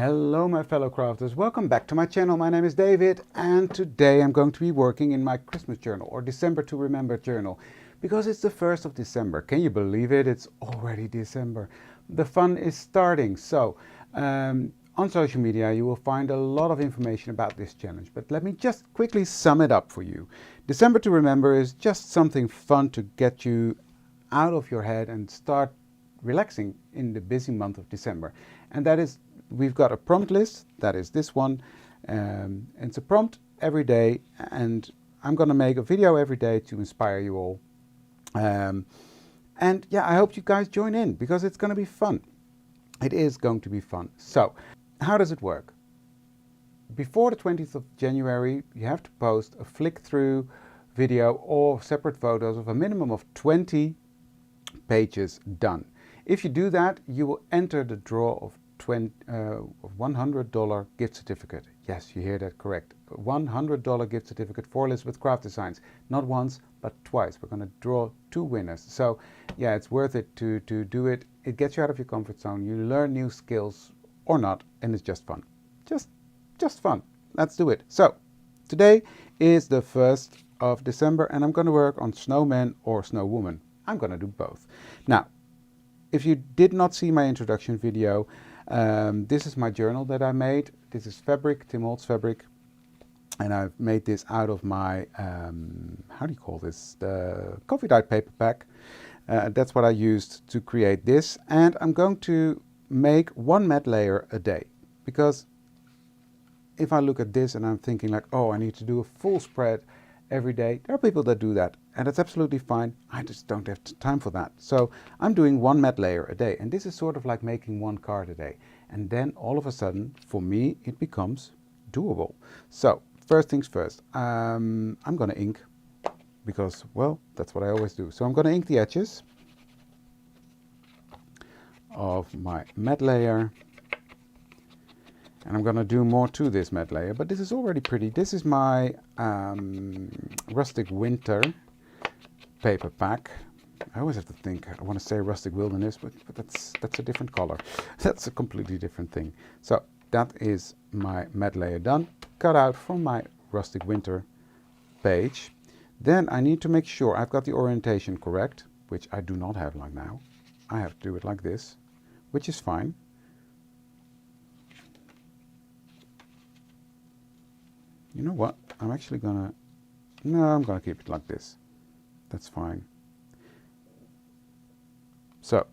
Hello my fellow crafters, welcome back to my channel. My name is David and today I'm going to be working in my Christmas journal or December to Remember journal because it's the 1st of December. Can you believe it? It's already December. The fun is starting. So on social media you will find a lot of information about this challenge, but let me just quickly sum it up for you. December to Remember is just something fun to get you out of your head and start relaxing in the busy month of December. And that is, we've got a prompt list, that is this one. It's a prompt every day and I'm going to make a video every day to inspire you all. And yeah, I hope you guys join in because it's going to be fun. It is going to be fun. So, how does it work? Before the 20th of January, you have to post a flick through video or separate photos of a minimum of 20 pages done. If you do that, you will enter the draw of $100 gift certificate. Yes, you hear that correct. $100 gift certificate for Elizabeth Craft Designs. Not once, but twice. We're going to draw 2 winners. So yeah, it's worth it to do it. It gets you out of your comfort zone. You learn new skills or not, and it's just fun. Just fun. Let's do it. So today is the 1st of December and I'm going to work on snowman or snowwoman. I'm going to do both. Now, if you did not see my introduction video, this is my journal that I made. This is fabric, Tim Holtz fabric, and I've made this out of my, how do you call this, the coffee dyed paper pack. That's what I used to create this, and I'm going to make 1 matte layer a day, because if I look at this and I'm thinking like, oh, I need to do a full spread every day, there are people that do that, and that's absolutely fine. I just don't have time for that. So I'm doing 1 matte layer a day, and this is sort of like making 1 card a day. And then all of a sudden, for me, it becomes doable. So first things first, I'm going to ink, because, well, that's what I always do. So I'm going to ink the edges of my matte layer. And I'm going to do more to this matte layer, but this is already pretty. This is my Rustic Winter paper pack. I always have to think, I want to say Rustic Wilderness, but that's a different color. That's a completely different thing. So that is my matte layer done, cut out from my Rustic Winter page. Then I need to make sure I've got the orientation correct, which I do not have like now. I have to do it like this, which is fine. You know what? I'm actually gonna, no, I'm gonna keep it like this. That's fine. So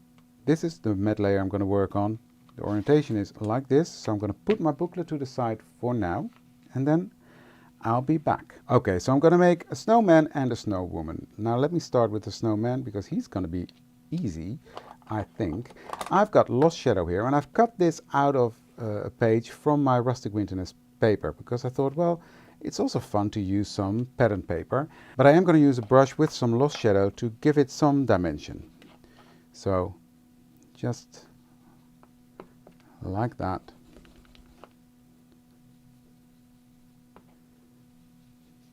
this is the matte layer I'm gonna work on. The orientation is like this. So I'm gonna put my booklet to the side for now, and then I'll be back. Okay, so I'm gonna make a snowman and a snowwoman. Now let me start with the snowman because he's gonna be easy, I think. I've got Lost Shadow here, and I've cut this out of a page from my Rustic Winterness paper because I thought, well, it's also fun to use some pattern paper, but I am going to use a brush with some Lost Shadow to give it some dimension. So just like that.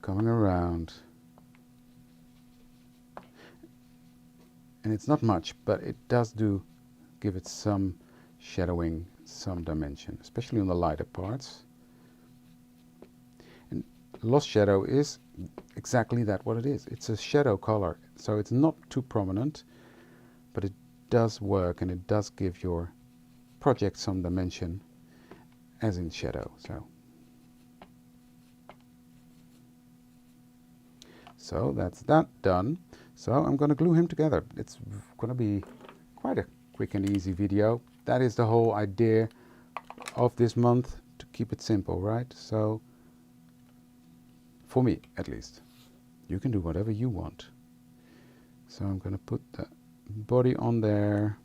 Coming around. And it's not much, but it does give it some shadowing, some dimension, especially on the lighter parts. Lost Shadow is exactly that what it is. It's a shadow color, so it's not too prominent, but it does work and it does give your project some dimension as in shadow. So that's that done. So I'm going to glue him together. It's going to be quite a quick and easy video. That is the whole idea of this month, to keep it simple, right? So for me, at least. You can do whatever you want. So I'm going to put the body on there.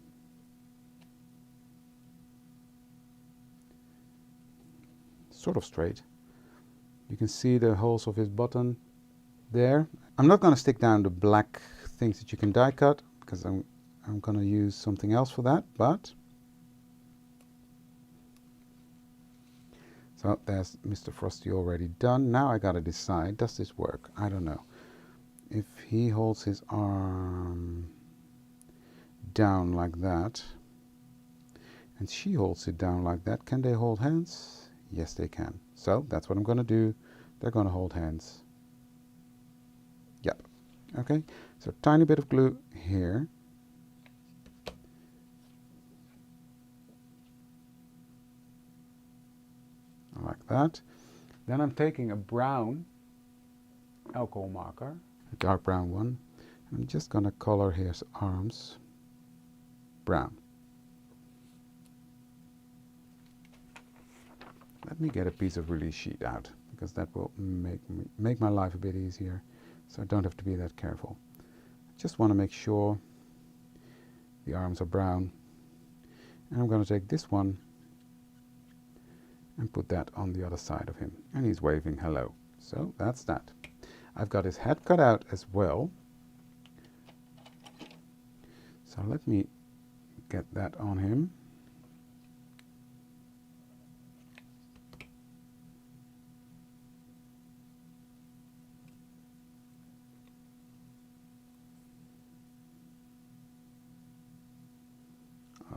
Sort of straight. You can see the holes of his button there. I'm not going to stick down the black things that you can die cut, because I'm going to use something else for that, but so there's Mr. Frosty already done. Now I gotta decide, does this work? I don't know. If he holds his arm down like that, And she holds it down like that. Can they hold hands? Yes, they can. So that's what I'm going to do. They're going to hold hands. Yep. Okay. So tiny bit of glue here. Like that. Then I'm taking a brown alcohol marker, a dark brown one. I'm just going to color his arms brown. Let me get a piece of release sheet out, because that will make my life a bit easier, so I don't have to be that careful. Just want to make sure the arms are brown. And I'm going to take this one and put that on the other side of him. And he's waving hello. So that's that. I've got his head cut out as well. So let me get that on him.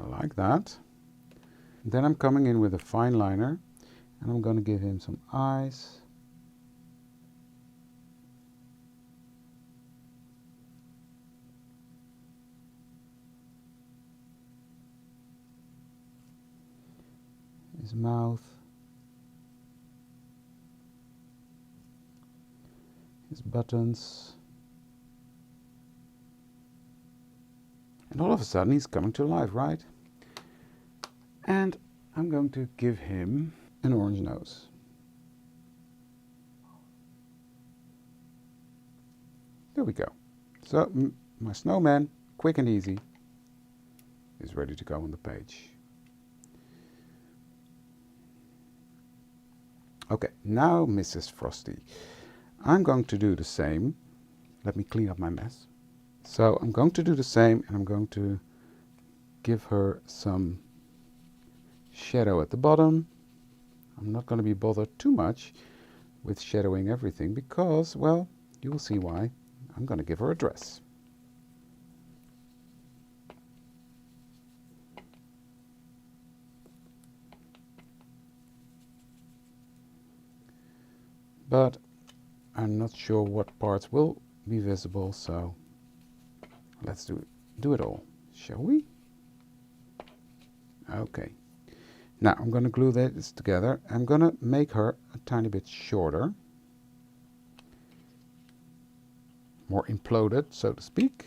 Like that. Then I'm coming in with a fine liner and I'm going to give him some eyes. His mouth. His buttons. And all of a sudden he's coming to life, right? And I'm going to give him an orange nose. There we go. So my snowman, quick and easy, is ready to go on the page. Okay, now Mrs. Frosty. I'm going to do the same. Let me clean up my mess. So I'm going to do the same, and I'm going to give her some shadow at the bottom. I'm not going to be bothered too much with shadowing everything because, well, you will see why. I'm going to give her a dress. But I'm not sure what parts will be visible, so let's do it all, shall we? Okay. Now I'm going to glue this together. I'm going to make her a tiny bit shorter, more imploded, so to speak.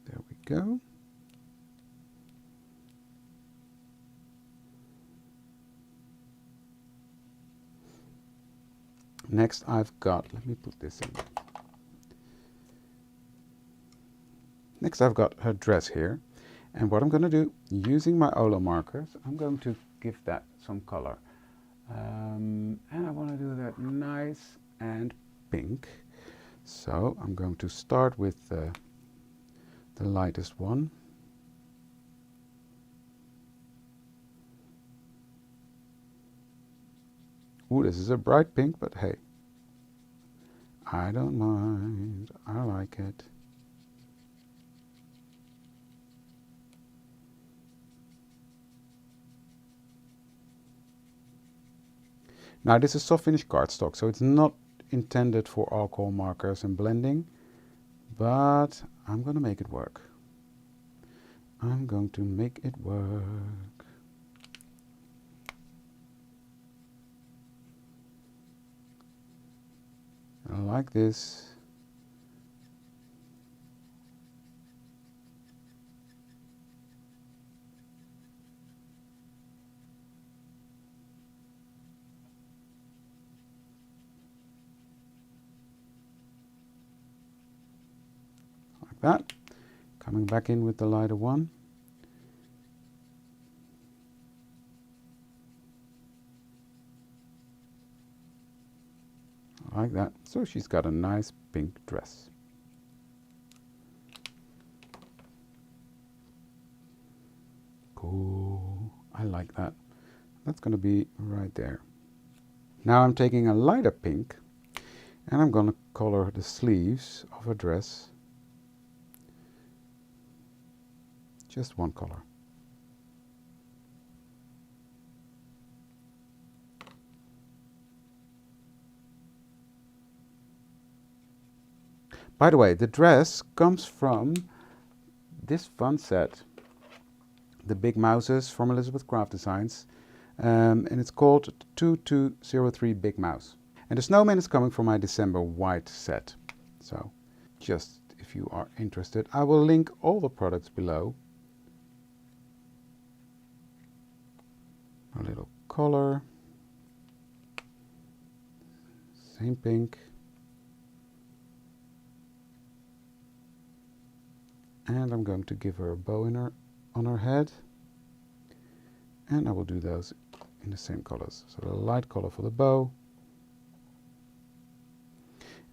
There we go. Next I've got, let me put this in. Next I've got her dress here. And what I'm going to do, using my Olo markers, I'm going to give that some color. And I want to do that nice and pink. So I'm going to start with the lightest one. Ooh, this is a bright pink, but hey, I don't mind. I like it. Now this is soft finish cardstock, so it's not intended for alcohol markers and blending, but I'm going to make it work. I'm going to make it work. Like this. Like that. Coming back in with the lighter one. Like that. So she's got a nice pink dress. Cool. I like that. That's going to be right there. Now I'm taking a lighter pink and I'm going to color the sleeves of a dress. Just one color. By the way, the dress comes from this fun set, the Big Mouses from Elizabeth Craft Designs, and it's called 2203 Big Mouse. And the snowman is coming from my December white set. So just if you are interested, I will link all the products below. A little color, same pink. And I'm going to give her a bow on her head. And I will do those in the same colors. So the light color for the bow.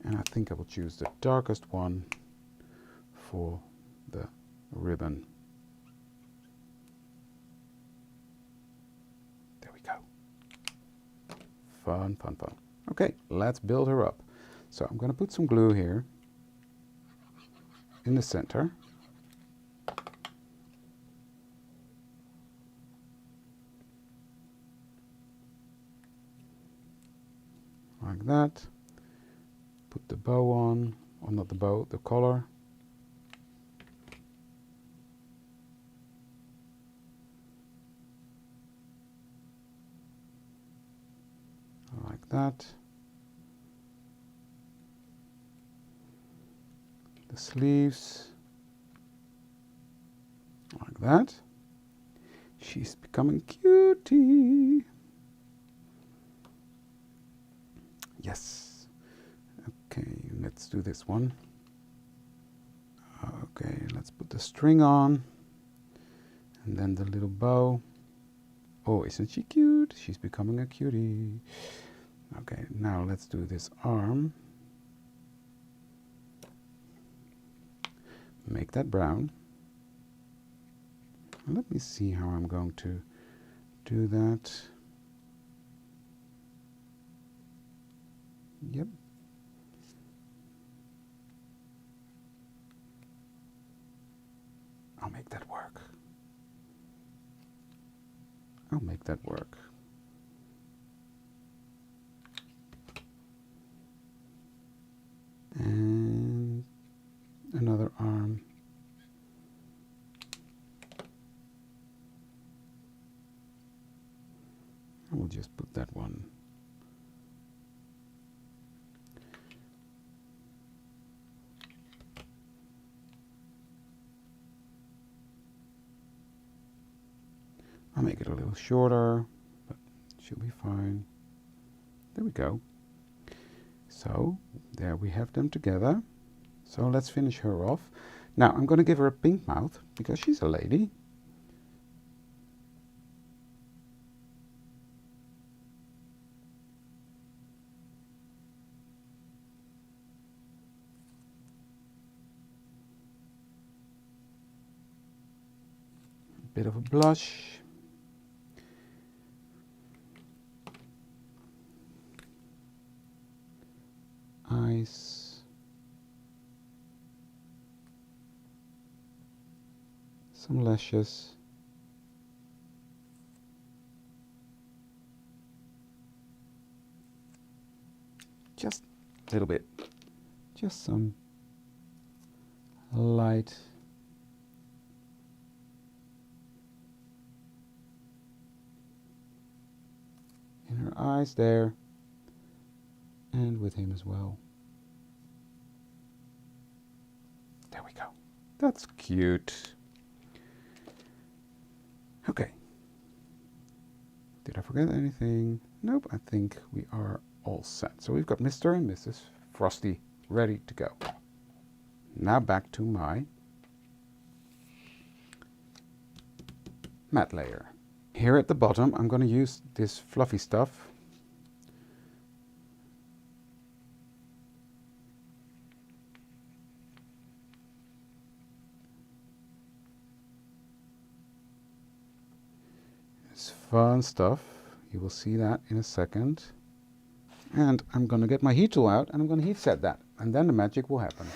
And I think I will choose the darkest one for the ribbon. There we go. Fun, fun, fun. Okay, let's build her up. So I'm going to put some glue here in the center. Like that. Put the bow on, or not the bow, the collar. Like that. The sleeves. Like that. She's becoming cutie. Yes. Okay, let's do this one. Okay, let's put the string on. And then the little bow. Oh, isn't she cute? She's becoming a cutie. Okay, now let's do this arm. Make that brown. Let me see how I'm going to do that. Yep. I'll make that work. I'll make that work. And another arm. I will just put that one. I'll make it a little shorter, but she'll be fine. There we go. So there we have them together. So let's finish her off. Now I'm going to give her a pink mouth because she's a lady. A bit of a blush. Eyes. Some lashes. Just a little bit. Just some light in her eyes there, and with him as well. There we go. That's cute. Okay. Did I forget anything? Nope, I think we are all set. So we've got Mr. and Mrs. Frosty ready to go. Now back to my matte layer. Here at the bottom, I'm going to use this fluffy stuff. It's fun stuff. You will see that in a second. And I'm going to get my heat tool out and I'm going to heat set that. And then the magic will happen.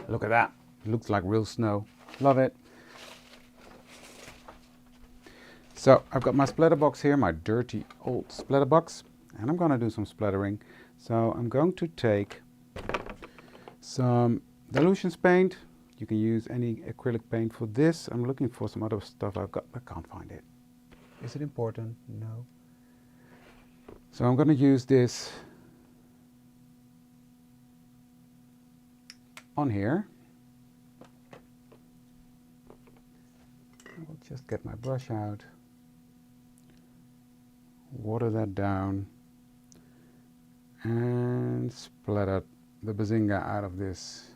Look at that. It looks like real snow. Love it. So I've got my splatter box here, my dirty old splatter box. And I'm going to do some splattering. So I'm going to take some dilutions paint. You can use any acrylic paint for this. I'm looking for some other stuff I've got. I can't find it. Is it important? No. So I'm going to use this on here. I'll just get my brush out, water that down, and splatter the bazinga out of this.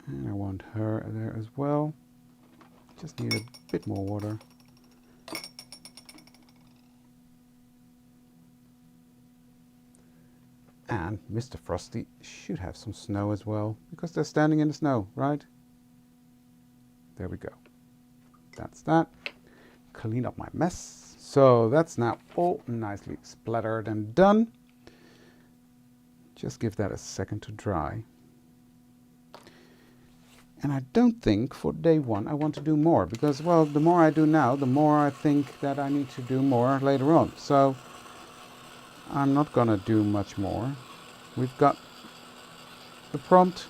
And I want her there as well. Just need a bit more water. And Mr. Frosty should have some snow as well, because they're standing in the snow, right? There we go. That's that. Clean up my mess. So that's now all nicely splattered and done. Just give that a second to dry. And I don't think for day one I want to do more, because, well, the more I do now, the more I think that I need to do more later on. So I'm not gonna do much more. We've got the prompt.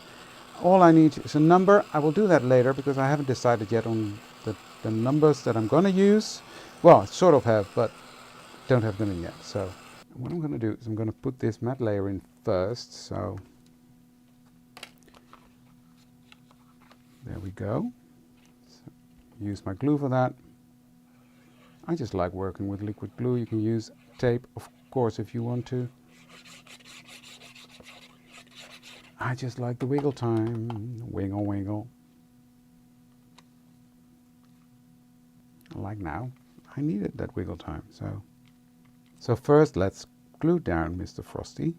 All I need is a number. I will do that later because I haven't decided yet on the numbers that I'm gonna use. Well, I sort of have, but don't have them in yet. So what I'm gonna do is I'm gonna put this matte layer in first. So there we go. So use my glue for that. I just like working with liquid glue. You can use tape, of course, if you want to. I just like the wiggle time. Wiggle, wiggle. Like now. I needed that wiggle time. So first let's glue down Mr. Frosty.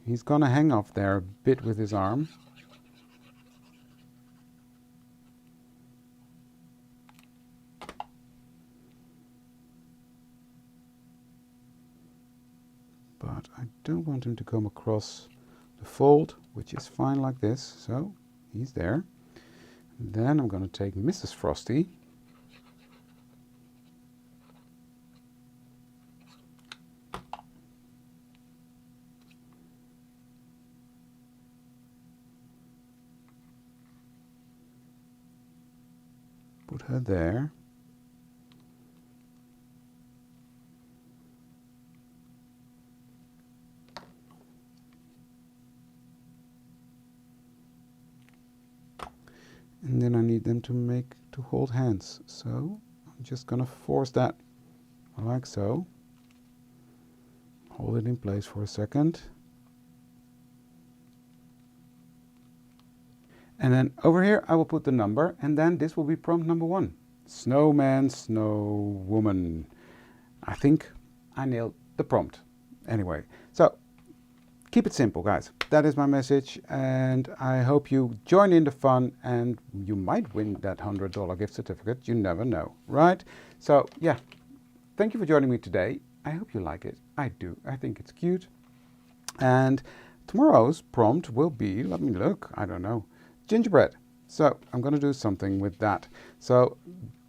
He's gonna hang off there a bit with his arm. But I don't want him to come across the fold, which is fine like this. So he's there. Then I'm going to take Mrs. Frosty. Put her there. And then I need them to hold hands. So I'm just gonna force that like so. Hold it in place for a second. And then over here I will put the number, and then this will be prompt number 1. Snowman, snow woman. I think I nailed the prompt. Anyway, so keep it simple, guys. That is my message, and I hope you join in the fun, and you might win that $100 gift certificate. You never know, right? So yeah, thank you for joining me today. I hope you like it. I do. I think it's cute. And tomorrow's prompt will be, let me look, I don't know, gingerbread. So I'm going to do something with that. So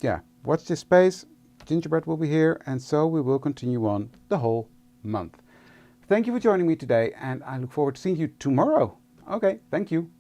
yeah, watch this space. Gingerbread will be here, and so we will continue on the whole month. Thank you for joining me today, and I look forward to seeing you tomorrow. Okay, thank you.